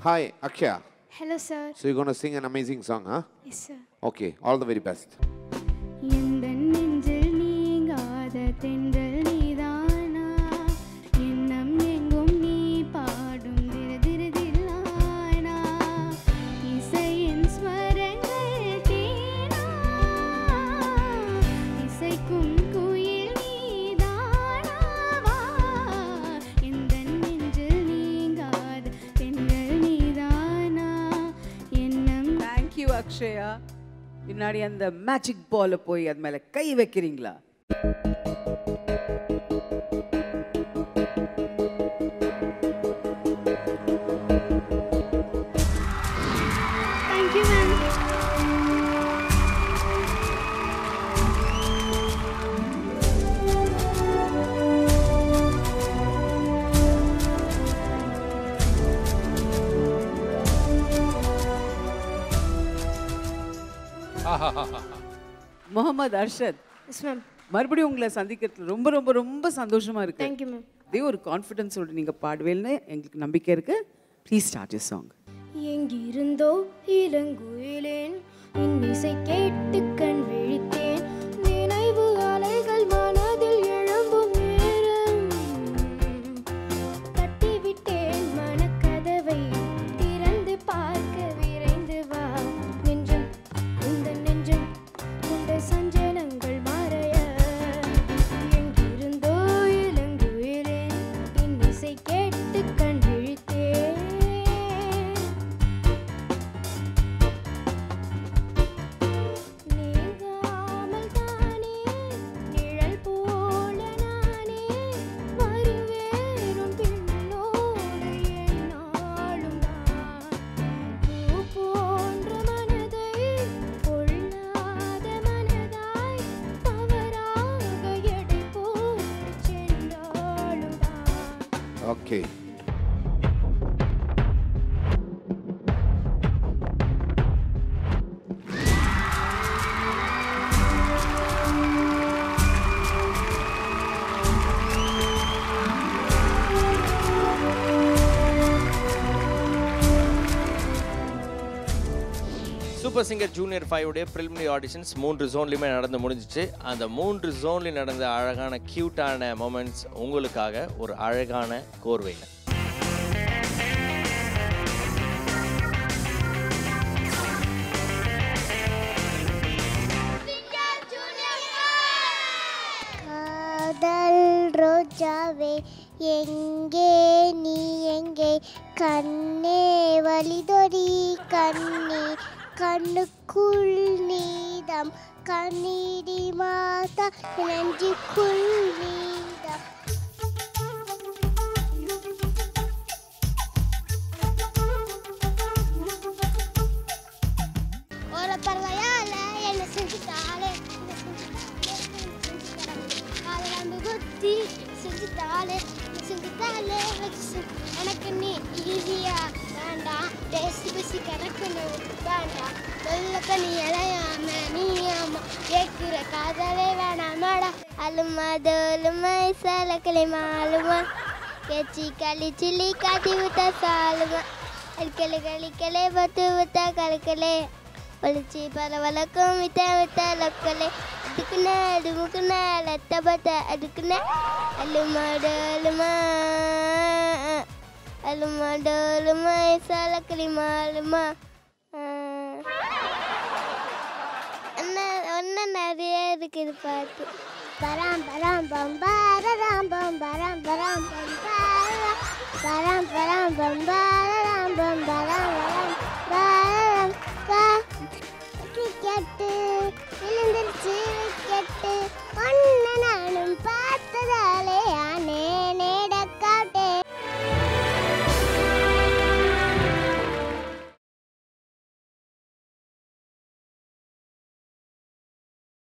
Hi, Akshaya. Hello, sir. So you're going to sing an amazing song, huh? Yes, sir. Okay, all the very best. Thank you, Akshaya. பின்னாடி அந்த magic பால் போய் அது மேல கை வைக்கிறீங்களா? Thank you, ma'am. Mohammed Arshad. Yes, ma'am. மறுபடியும் உங்களை சந்திக்கிறதுல ரொம்ப ரொம்ப ரொம்ப சந்தோஷமா இருக்கு. Thank you, ma'am. இதே ஒரு கான்ஃபிடன்ஸோட நீங்க பாடுவேல்னு எங்களுக்கு நம்பிக்கை இருக்கு. Please start your song. எங்கிருந்தோ இளங்குயிலேன் இன்னிசை கேட்டு கண் விழித்தேன் நினைவு அலைகள் மனதில் எழும்பும் நேரம் தட்டிவிட்டேன் மனக்கதவை திறந்து பார்க்க விரைந்து வா நெஞ்சம் இந்த நெஞ்சம் கொண்ட சஞ்சலங்கள் மறைய எங்கிருந்தோ இளங்குயிலேன் இன்னிசை கேட்டு கண் விழித்தேன் நீங்காமல் தானே நிழல் போல நானே வருவேறும் பின்னோடு என்னாலும் நான் பூ போன்ற மனதை பொல்லாத மனதாய் தவறாக எடை போட்டு சென்றாலும் தான் Okay. சூப்பர் சிங்கர் ஜூனியர் 5 உடைய preliminary auditions 3 ஜோன்லயுமே நடந்து முடிஞ்சிச்சு. அந்த 3 ஜோன்லயும் நடந்த அழகான கியூட்டான மொமெண்ட்ஸ் உங்களுக்காக ஒரு அழகான கோர்வையில். காதல் ரோஜாவே எங்கே நீ எங்கே கண்ணே வலிதொடி கண்ணே கண்ணுக்குள் நீதம் கண்ணீடி மாதா நெஞ்சுக்குள் நீதம் ஒரு பறவையால என்ன செஞ்சுட்டாலே காதலாண்டு குத்தி செஞ்சுட்டாலே செஞ்சுட்டாலே எனக்கு நீ ஈஸியா வேண்டாம் பேசி பேசி கணக்கு வேண்டாம் சொல்ல நீ இளையாம நீ ஆமா கேட்கிற காதலே வேணாமாடா அலுமா தோலுமா சலக்கலை மாலுமா கேச்சி களி சில்லி காட்டி விட்டா சாலுமா அடிக்கலை கழிக்கலை பத்து விட்டா கலக்கலே ஒளிச்சி பரவலக்கும் விட்ட விட்ட லொக்கலே அதுக்குன்னா அதுமுக்குன்னா லத்த பத்த அதுக்குன்னா அலுமாடோலுமா அலுமாடோலுமா சலக்கலி மாலுமா ஒன்றும் நிறைய இருக்குது பாட்டு பராம் பராம் பம்பாரம் பம்பராம் பராம் பராம் பராம் பராம்